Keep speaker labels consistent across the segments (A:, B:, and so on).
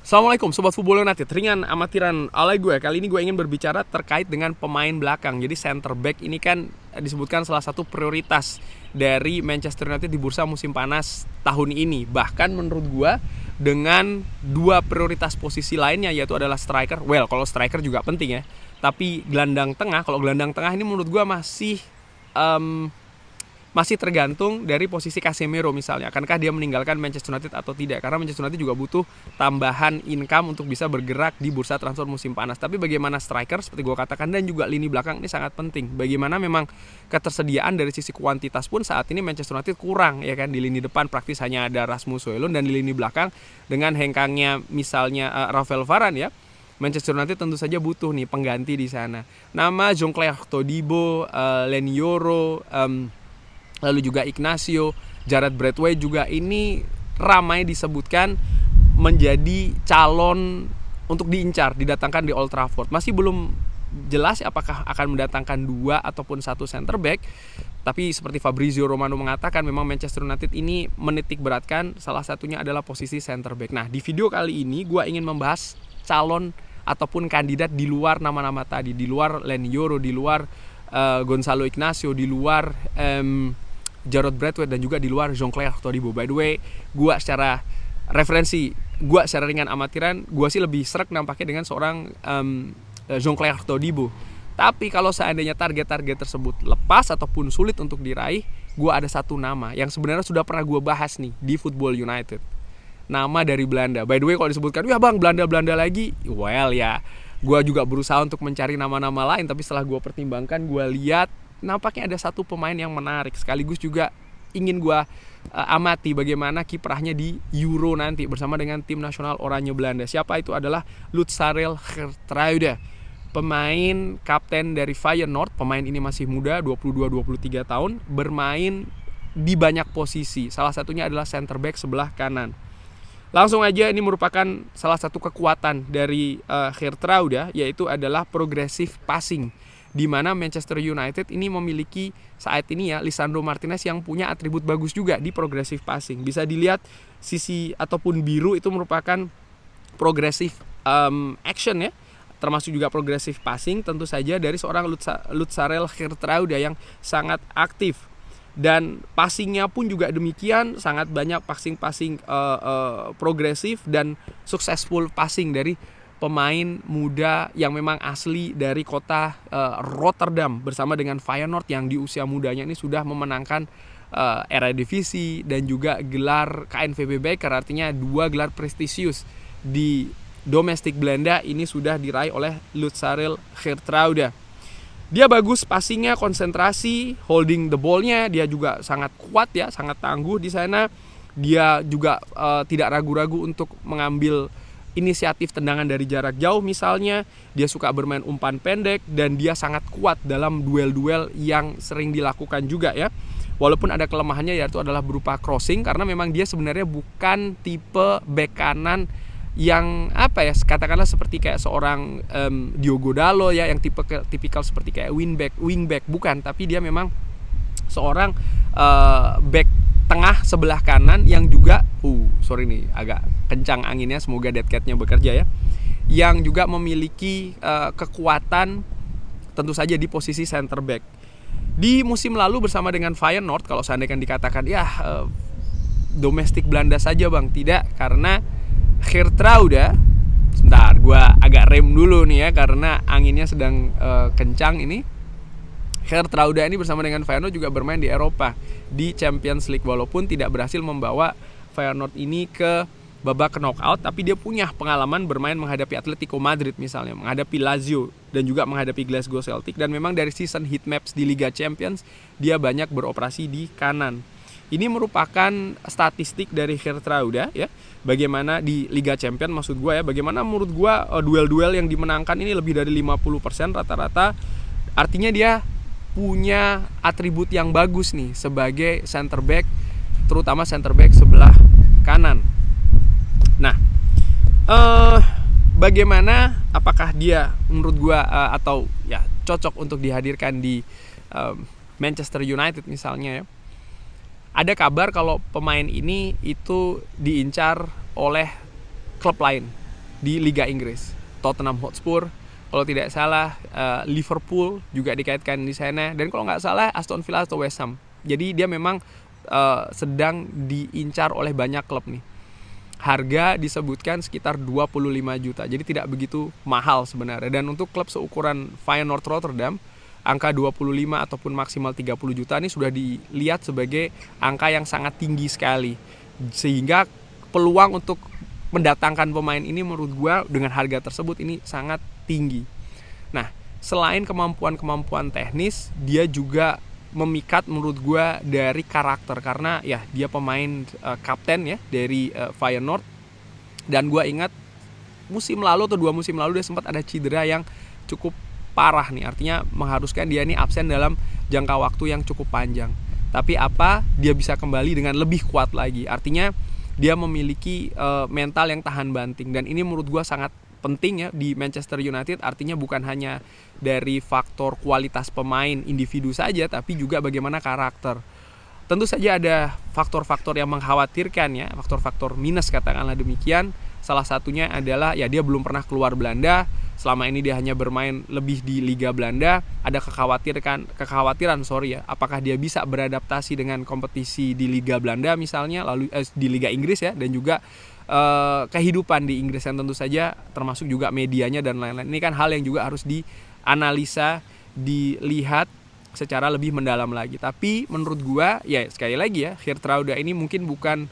A: Assalamualaikum Sobat Football United, ringan amatiran ala gue. Kali ini gue ingin berbicara terkait dengan pemain belakang. Jadi center back ini kan disebutkan salah satu prioritas dari Manchester United di bursa musim panas tahun ini. Bahkan menurut gue dengan dua prioritas posisi lainnya, yaitu adalah striker. Well, kalau striker juga penting ya. Tapi gelandang tengah, kalau gelandang tengah ini menurut gue masih tergantung dari posisi Casemiro misalnya. Akankah dia meninggalkan Manchester United atau tidak? Karena Manchester United juga butuh tambahan income untuk bisa bergerak di bursa transfer musim panas. Tapi bagaimana striker seperti gue katakan dan juga lini belakang ini sangat penting. Bagaimana memang ketersediaan dari sisi kuantitas pun saat ini Manchester United kurang ya kan. Di lini depan praktis hanya ada Rasmus Højlund, dan di lini belakang dengan hengkangnya misalnya Rafael Varane ya. Manchester United tentu saja butuh nih pengganti di sana. Nama Jean-Claude Todibo, Leny Yoro, lalu juga Ignacio, Gareth Bradway juga ini ramai disebutkan menjadi calon untuk diincar, didatangkan di Old Trafford. Masih belum jelas apakah akan mendatangkan dua ataupun satu center back. Tapi seperti Fabrizio Romano mengatakan, memang Manchester United ini menitik beratkan salah satunya adalah posisi center back. Nah, di video kali ini gue ingin membahas calon ataupun kandidat di luar nama-nama tadi, di luar Leny Yoro, di luar Gonzalo Ignacio, di luar Gareth Bradway, dan juga di luar Jean-Claude Todibo. By the way, gue secara ringan amatiran, gue sih lebih srek nampaknya dengan seorang Jean-Claude Todibo. Tapi kalau seandainya target-target tersebut lepas ataupun sulit untuk diraih, gue ada satu nama yang sebenarnya sudah pernah gue bahas nih di Football United. Nama dari Belanda. By the way, kalau disebutkan, ya bang, Belanda lagi, well ya, gue juga berusaha untuk mencari nama-nama lain. Tapi setelah gue pertimbangkan, gue lihat nampaknya ada satu pemain yang menarik, sekaligus juga ingin gue amati bagaimana kiprahnya di Euro nanti bersama dengan tim nasional Oranje Belanda. Siapa itu? Adalah Lutz Geertruida, pemain kapten dari Feyenoord. Pemain ini masih muda, 22-23 tahun, bermain di banyak posisi. Salah satunya adalah center back sebelah kanan. Langsung aja, ini merupakan salah satu kekuatan dari Geertruida, yaitu adalah progressive passing, di mana Manchester United ini memiliki saat ini ya Lisandro Martinez yang punya atribut bagus juga di progressive passing. Bisa dilihat sisi ataupun biru itu merupakan progressive action ya, termasuk juga progressive passing tentu saja dari seorang Lutz Geertruida yang sangat aktif. Dan passingnya pun juga demikian, sangat banyak passing progresif dan successful passing dari pemain muda yang memang asli dari kota Rotterdam bersama dengan Feyenoord yang di usia mudanya ini sudah memenangkan Eredivisie dan juga gelar KNVB Beker, artinya dua gelar prestisius di domestik Belanda ini sudah diraih oleh Lutz Geertruida. Dia bagus passingnya, konsentrasi, holding the ball-nya, dia juga sangat kuat ya, sangat tangguh di sana. Dia juga tidak ragu-ragu untuk mengambil inisiatif tendangan dari jarak jauh misalnya. Dia suka bermain umpan pendek dan dia sangat kuat dalam duel-duel yang sering dilakukan juga ya. Walaupun ada kelemahannya, yaitu adalah berupa crossing, karena memang dia sebenarnya bukan tipe bek kanan yang katakanlah seperti kayak seorang Diogo Dalot ya, yang tipikal seperti kayak wingback bukan, tapi dia memang seorang back tengah sebelah kanan yang juga sorry nih agak kencang anginnya, semoga deadcat-nya bekerja ya, yang juga memiliki kekuatan tentu saja di posisi center back. Di musim lalu bersama dengan Feyenoord, kalau seandainya dikatakan domestik Belanda saja bang, tidak, karena Geertruida, sebentar gue agak rem dulu nih ya karena anginnya sedang kencang ini. Geertruida ini bersama dengan Feyenoord juga bermain di Eropa, di Champions League, walaupun tidak berhasil membawa Feyenoord ini ke babak knockout, tapi dia punya pengalaman bermain menghadapi Atletico Madrid misalnya, menghadapi Lazio dan juga menghadapi Glasgow Celtic, dan memang dari season heat maps di Liga Champions dia banyak beroperasi di kanan. Ini merupakan statistik dari Geertruida ya, bagaimana di Liga Champions maksud gue ya, bagaimana menurut gue duel-duel yang dimenangkan ini lebih dari 50% rata-rata. Artinya dia punya atribut yang bagus nih sebagai center back, terutama center back sebelah kanan. Nah, bagaimana, apakah dia menurut gue atau ya cocok untuk dihadirkan di Manchester United misalnya ya. Ada kabar kalau pemain ini itu diincar oleh klub lain. di Liga Inggris. Tottenham Hotspur, kalau tidak salah Liverpool juga dikaitkan di sana, dan kalau nggak salah Aston Villa atau West Ham. Jadi dia memang sedang diincar oleh banyak klub nih. Harga disebutkan sekitar 25 juta, jadi tidak begitu mahal sebenarnya. Dan untuk klub seukuran Feyenoord Rotterdam, angka 25 ataupun maksimal 30 juta ini sudah dilihat sebagai angka yang sangat tinggi sekali. Sehingga peluang untuk mendatangkan pemain ini menurut gue dengan harga tersebut ini sangat tinggi. Nah, selain kemampuan teknis, dia juga memikat menurut gue dari karakter, karena ya dia pemain kapten ya dari Feyenoord, dan gue ingat musim lalu atau 2 musim lalu dia sempat ada cedera yang cukup parah nih, artinya mengharuskan dia nih absen dalam jangka waktu yang cukup panjang. Tapi dia bisa kembali dengan lebih kuat lagi, artinya dia memiliki mental yang tahan banting, dan ini menurut gue sangat penting ya di Manchester United. Artinya bukan hanya dari faktor kualitas pemain individu saja, tapi juga bagaimana karakter. Tentu saja ada faktor-faktor yang mengkhawatirkan ya, faktor-faktor minus katakanlah demikian. Salah satunya adalah ya dia belum pernah keluar Belanda. Selama ini dia hanya bermain lebih di Liga Belanda. Ada kekhawatiran ya, apakah dia bisa beradaptasi dengan kompetisi di Liga Belanda misalnya, lalu di Liga Inggris ya, dan juga kehidupan di Inggris yang tentu saja termasuk juga medianya dan lain-lain. Ini kan hal yang juga harus dianalisa, dilihat secara lebih mendalam lagi. Tapi menurut gua ya sekali lagi ya, Geertruida ini mungkin bukan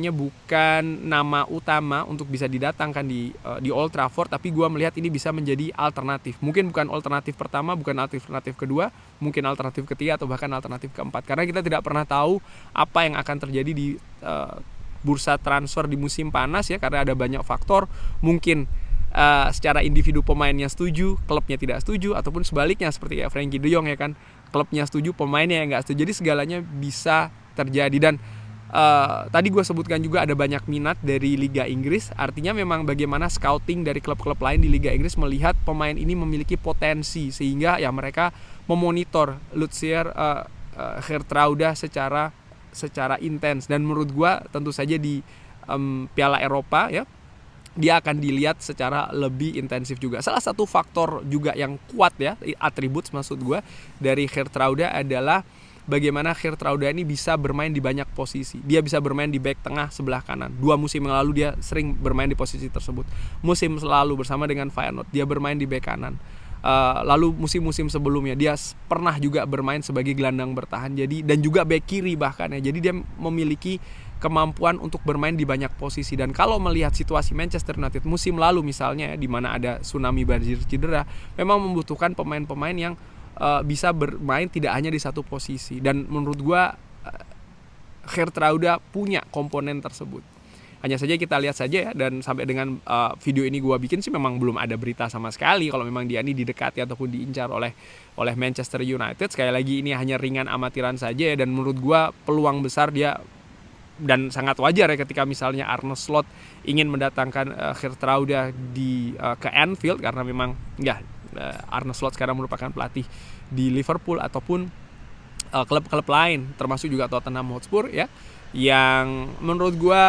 A: bukan nama utama untuk bisa didatangkan di Old Trafford, tapi gua melihat ini bisa menjadi alternatif. Mungkin bukan alternatif pertama, bukan alternatif kedua, mungkin alternatif ketiga atau bahkan alternatif keempat. Karena kita tidak pernah tahu apa yang akan terjadi di bursa transfer di musim panas ya, karena ada banyak faktor. Mungkin secara individu pemainnya setuju, klubnya tidak setuju, ataupun sebaliknya seperti kayak Frenkie de Jong ya kan, klubnya setuju, pemainnya yang nggak setuju. Jadi segalanya bisa terjadi. Dan tadi gue sebutkan juga ada banyak minat dari Liga Inggris. Artinya memang bagaimana scouting dari klub-klub lain di Liga Inggris melihat pemain ini memiliki potensi, sehingga ya mereka memonitor Geertruida secara intens. Dan menurut gue tentu saja di Piala Eropa ya, dia akan dilihat secara lebih intensif juga. Salah satu faktor juga yang kuat ya, atribut maksud gue dari Geertruida adalah bagaimana Geertruida ini bisa bermain di banyak posisi. Dia bisa bermain di back tengah sebelah kanan. 2 musim yang lalu dia sering bermain di posisi tersebut. Musim lalu bersama dengan Feyenoord dia bermain di back kanan. Lalu musim-musim sebelumnya dia pernah juga bermain sebagai gelandang bertahan, jadi, dan juga bek kiri bahkan ya. Jadi dia memiliki kemampuan untuk bermain di banyak posisi. Dan kalau melihat situasi Manchester United musim lalu misalnya, di mana ada tsunami banjir cedera, memang membutuhkan pemain-pemain yang bisa bermain tidak hanya di satu posisi. Dan menurut gua Geertruida punya komponen tersebut. Hanya saja kita lihat saja ya, dan sampai dengan video ini gue bikin sih memang belum ada berita sama sekali kalau memang dia ini didekati ataupun diincar oleh Manchester United. Sekali lagi ini hanya ringan amatiran saja ya, dan menurut gue peluang besar dia, dan sangat wajar ya ketika misalnya Arne Slot ingin mendatangkan Geertruida ke Anfield, karena memang ya Arne Slot sekarang merupakan pelatih di Liverpool ataupun klub-klub lain, termasuk juga Tottenham Hotspur ya, yang menurut gue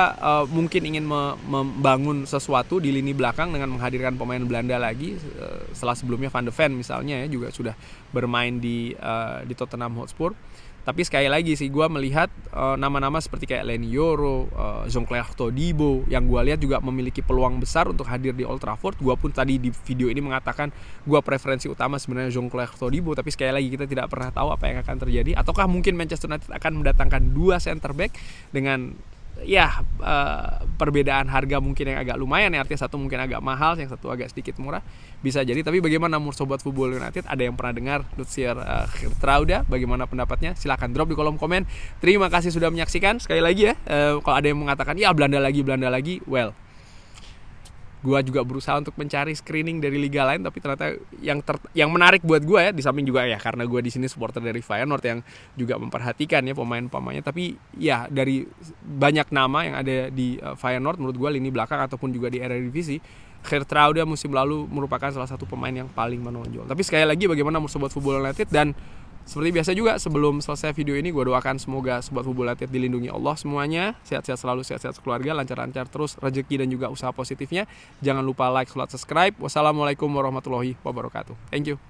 A: mungkin ingin membangun sesuatu di lini belakang dengan menghadirkan pemain Belanda lagi. Setelah sebelumnya Van de Ven misalnya ya juga sudah bermain di Tottenham Hotspur. Tapi sekali lagi sih gue melihat nama-nama seperti kayak Leny Yoro, Jean-Claude Todibo yang gue lihat juga memiliki peluang besar untuk hadir di Old Trafford. Gue pun tadi di video ini mengatakan gue preferensi utama sebenarnya Jean-Claude Todibo, tapi sekali lagi kita tidak pernah tahu apa yang akan terjadi. Ataukah mungkin Manchester United akan mendatangkan 2 center back dengan ya perbedaan harga mungkin yang agak lumayan ya, artinya satu mungkin agak mahal, yang satu agak sedikit murah, bisa jadi. Tapi bagaimana menurut Sobat Football United? Ada yang pernah dengar Geertruida? Bagaimana pendapatnya? Silahkan drop di kolom komen. Terima kasih sudah menyaksikan. Sekali lagi ya, kalau ada yang mengatakan ya Belanda lagi, well, gue juga berusaha untuk mencari screening dari liga lain, tapi ternyata yang menarik buat gue ya, di samping juga ya karena gue di sini supporter dari Feyenoord yang juga memperhatikan ya pemain-pemainnya, tapi ya dari banyak nama yang ada di Feyenoord, menurut gue lini belakang ataupun juga di Eredivisie, Geertruida musim lalu merupakan salah satu pemain yang paling menonjol. Tapi sekali lagi bagaimana menurut Sobat Football United? Dan Seperti biasa juga sebelum selesai video ini gue doakan semoga Sobat Fubo United dilindungi Allah semuanya, sehat-sehat selalu, sehat-sehat keluarga, lancar-lancar terus rezeki dan juga usaha positifnya. Jangan lupa like, subscribe. Wassalamualaikum warahmatullahi wabarakatuh. Thank you.